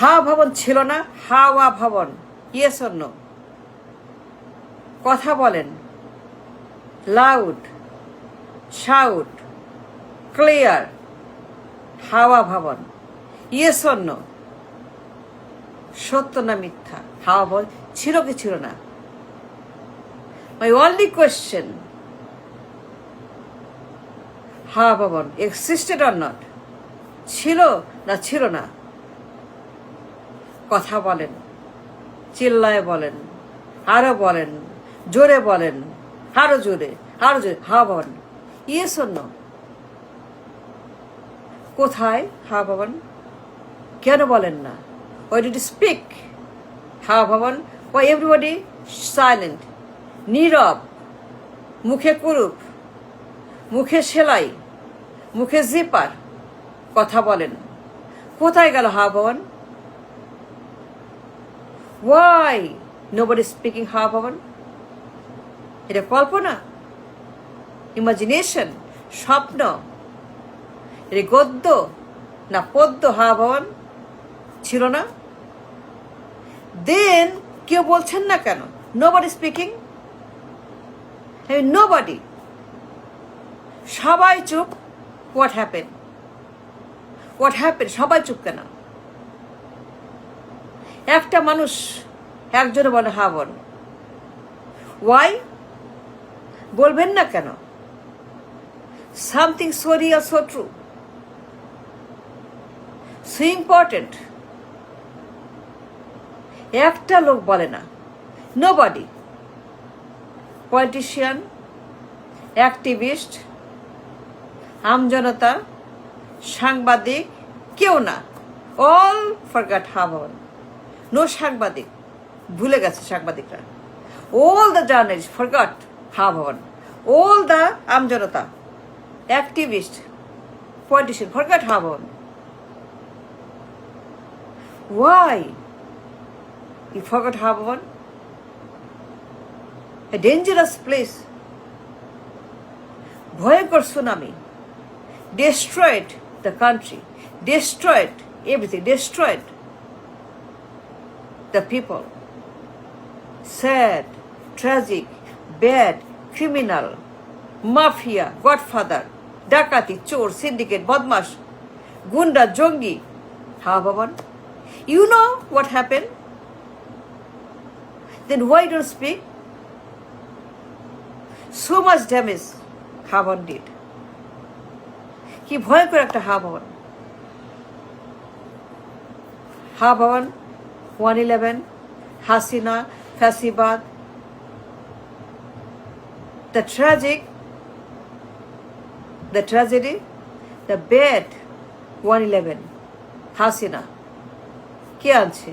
হাওয়া ভবন ছিল না? হাওয়া ভবন, ইয়েস অর নো? কথা বলেন, লাউড, শাউট, ক্লিয়ার। হাওয়া ভবন, ইয়েস অর নো? সত্য না মিথ্যা? হাওয়া ভবন ছিল কি ছিল না? মাই অনলি কোয়েশ্চেন, হাওয়া ভবন এক্সিস্টেড অর নট? ছিল না ছিল না? কথা বলেন, চিল্লায় বলেন, আরো বলেন, জোরে বলেন, আরো জোরে, আরো জোরে। হাওয়া ভবন, ইয়েস অর নো? কোথায় হাওয়া ভবন? কেন বলেন না? Why did you speak? হাওয়া ভবন, why everybody silent? নীরব, মুখে কুরুপ, মুখে সেলাই, মুখে জিপার, কথা বলেন। কোথায় গেল হাওয়া ভবন? Why nobody speaking হাওয়া ভবন? এটা কল্পনা, ইমাজিনেশন, স্বপ্ন? এটা গদ্য না পদ্য? হাওয়া ভবন ছিল না? দেন কেউ বলছেন না কেন? Nobody speaking, nobody. সবাই চুপ। What happen? What happen? সবাই চুপ কেন? একটা মানুষ একজনে বলে হাওয়া ভবন। ওয়াই? বলবেন না কেন? Something so Real, so true, so important. একটা লোক বলে না, নোবডি। পলিটিশিয়ান, অ্যাক্টিভিস্ট, আমজনতা, সাংবাদিক, কেউ না। অল ফরগট হাওয়া ভবন। নো সাংবাদিক, ভুলে গেছে সাংবাদিকরা। All the journalist forgot Hawa Bhaban. All the আমজনতা, activist, politician forgot Hawa Bhaban. Why you forgot হাওয়া ভবন? A dangerous place. ভয়ঙ্কর tsunami destroyed the country, destroyed everything, destroyed the people. Sad, tragic, bad, criminal, mafia, godfather, ডাকাতি, চোর, syndicate, বদমাশ, গুন্ডা, জঙ্গি। হাওয়া ভবন। You know what happened? Then why don't speak? So much damage হাওয়া ভবন did. কি ভয়ঙ্কর একটা হাওয়া ভবন। হাওয়া ভবন, 111, হাসিনা, ফ্যাসিবাদ, the tragedy, the bad 111, Hasina. কে আনছে?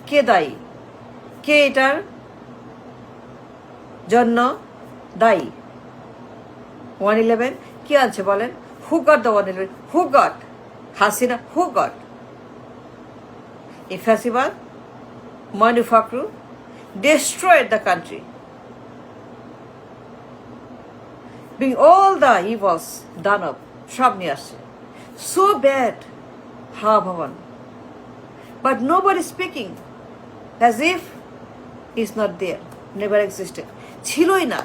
কে দায়ী? কে এটার জন্য দায়ী? 111 কে আনছে বলেন? হু got the 111? Who goat? Hasina. Who goat? এই ফ্যাসিবাদ, মানুফাকরু destroyed the country, being all the evils done up, সব নিয়ে আসছে। So bad হাওয়া ভবন, but nobody speaking, as if is not there, never existed. ছিলই না,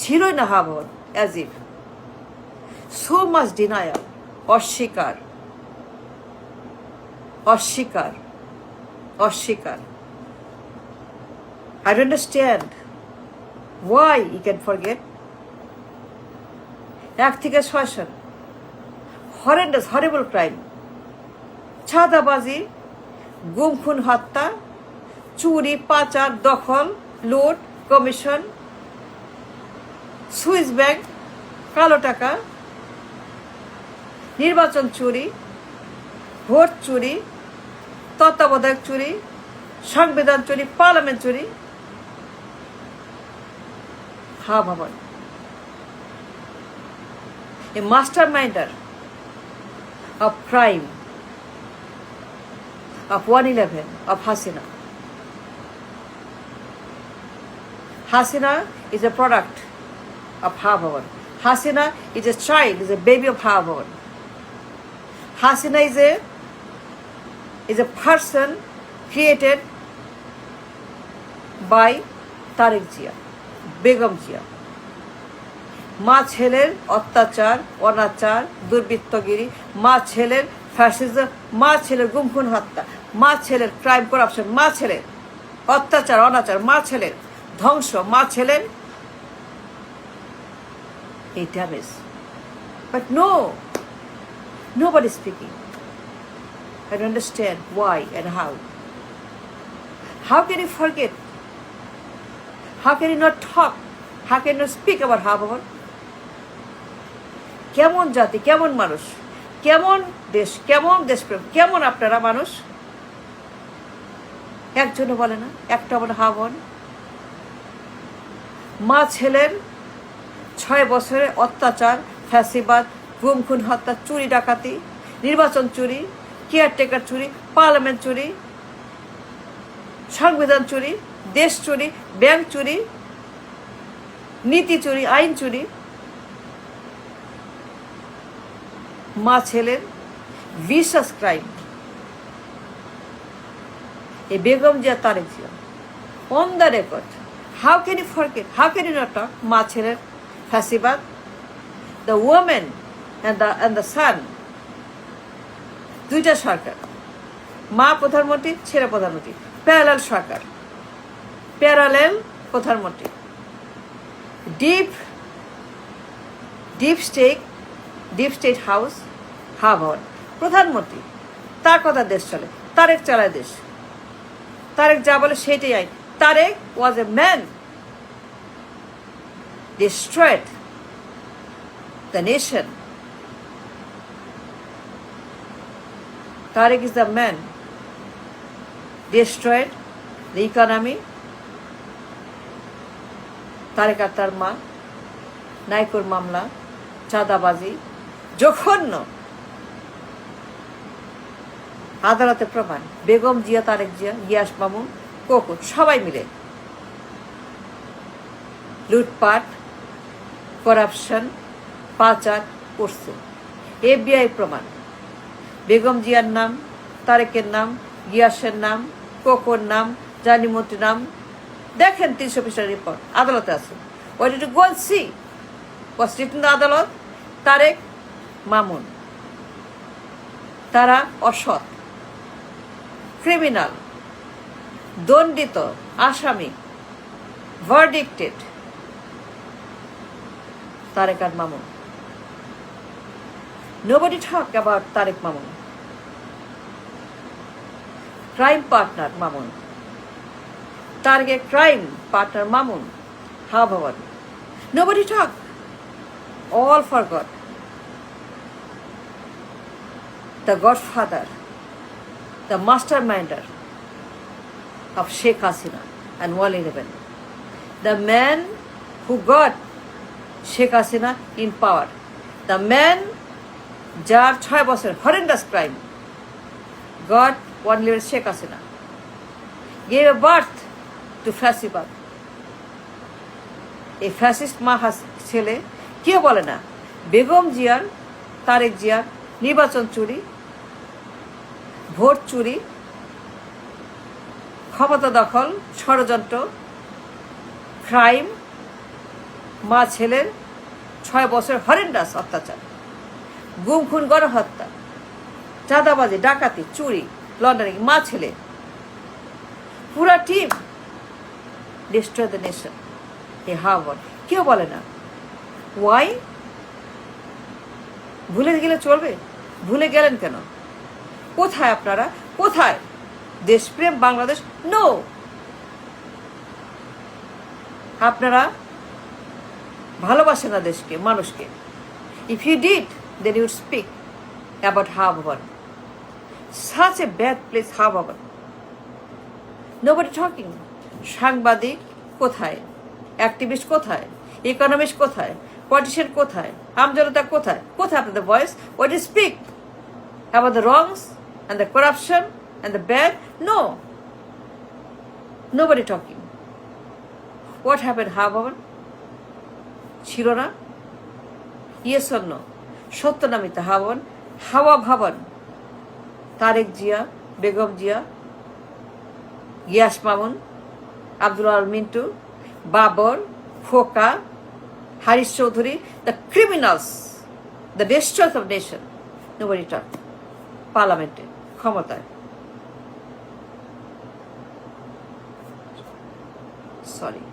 ছিলই না হাওয়া ভবন, as if. So much denial, অস্বীকার, অস্বীকার, অস্বীকার। I don't understand why you can forget. 1 থেকে 6 সাল, horrendous, horrible crime, ছাদাবাজি, গুম খুন হত্যা, চুরি, পাচার, দখল, লুট, কমিশন, সুইস ব্যাংক, কালো টাকা, নির্বাচন চুরি, ভোট চুরি, তত্ত্বাবধায়ক চুরি, সংবিধান চুরি, পার্লামেন্ট চুরি। হাওয়া ভবন, a masterminder of crime of 111 of Hasina. Hasina is a product of Hawa Bhavan. Hasina is a child, is a baby of Hawa Bhavan. Hasina is a is a person created by Tarique Zia, Begum Zia. মা ছেলের অত্যাচার, অনাচার, দুর্বৃত্তগিরি, মা ছেলের fascism, মা ছেলের গুম খুন হত্যা, মা ছেলের ক্রাইম করাপশন, মা ছেলের অত্যাচার অনাচার, মা ছেলের ধ্বংস, মা ছেলের এই damage. But nobody speaking. I don't understand why and how. How can you forget? How can you not talk? How can you not speak about Habhavan? কেমন জাতি, কেমন মানুষ, কেমন দেশ, কেমন দেশপ্রেম, কেমন আপনারা মানুষ? একজনও বলে না, একটা বলে Habhavan। মা ছেলের 6 বছরের অত্যাচার, ফ্যাসিবাদ, গুম খুন হত্যা, চুরি ডাকাতি, নির্বাচন চুরি, কেয়ারটেকার চুরি, পার্লামেন্ট চুরি, সংবিধান চুরি, দেশ চুরি, ব্যাংক চুরি, নীতি চুরি, আইন চুরি, মা ছেলের ভিশাস ক্রাইম। এই Begum Zia, Tarique Zia on the record. How can you forget? How can you not talk? মা ছেলের ফ্যাসিবাদ, the woman and the son, দুইটা সরকার, মা প্রধানমন্ত্রী, ছেলে প্রধানমন্ত্রী, প্যারালাল সরকার, প্যারালাল প্রধানমন্ত্রী, ডিপ স্টেট হাউস, Habhavan, প্রধানমন্ত্রী, তার কথা দেশ চলে, তারেক চালায় দেশ, তারেক যা বলে সেটাই আইন। Tarique was a man, destroyed the nation. Tariq is the man, destroyed the economy. Tarique আর তার মা, নাইকোর মামলা, চাঁদাবাজি, জঘন্য, আদালতে প্রমাণ। বেগম জিয়া, তারেক জিয়া, গিয়াস মামুন, কোকুন সবাই মিলে লুটপাট, করাপশন, পাচার করছে। FBI প্রমাণ। বেগম জিয়ার নাম, তারেকের নাম, গিয়াসের নাম, কোকোর নাম, জানিমতির নাম, দেখেন 300 পৃষ্ঠার রিপোর্ট, আদালতে আছে। Why did you go and see what's written in the আদালত? তারেক, মামুন, তারা অসৎ, ক্রিমিনাল, দণ্ডিত, আসামি, ভার্ডিক্টেড, তারেক আর Mamun. Nobody talk about Tariq Mamun. Crime partner Mamun. Target crime partner Mamun. Habhavan. Nobody talk. All forgot. The godfather, the masterminder of Sheikh Hasina and 111. The man who got Sheikh Hasina in power. The man যার 6 বছর horrendous crime, god 111 Sheikh Hasina, gave a birth to ফ্যাসিবাদ। এই fascist মা ছেলে কেউ বলে না বেগম জিয়ার, তারেক জিয়ার নির্বাচন চুরি, ভোট চুরি, ক্ষমতা দখল, ষড়যন্ত্র, ক্রাইম, মা ছেলের 6 বছর হরেন্ডাস অত্যাচার, গুম খুন, গণহত্যা, চাঁদাবাজি, ডাকাতি, চুরি, লন্ডারিং, মা ছেলে, পুরা team destroy the nation. A Habhavan কেউ বলে না। ওয়াই? ভুলে গেলে চলবে? ভুলে গেলেন কেন? কোথায় আপনারা? কোথায় দেশপ্রেম বাংলাদেশ? নো, আপনারা ভালোবাসেন না দেশকে, মানুষকে। If you did, then you would speak about Habhavan. Such a bad place, Habhavan. Nobody talking. সাংবাদিক কোথায়? অ্যাক্টিভিস্ট কোথায়? ইকোনমিস্ট কোথায়? পলিটিশিয়ান কোথায়? আমজনতা কোথায়? কোথায় আপনাদের voice? What do you speak about the wrongs and the corruption and the bad? No. Nobody talking. What happened, Habhavan? ছিল না? Yes or no? সত্য না মিথ্যা? Habhavan, হাওয়া ভাবন, তারেক জিয়া, বেগম জিয়া, গিয়াস মামুন, আব্দুল আল মিন্টু, বাবর, খোকা, হারিস Chowdhury, the criminals, the destroyers of nation. Nobody talked. পার্লামেন্টে ক্ষমতায়, sorry.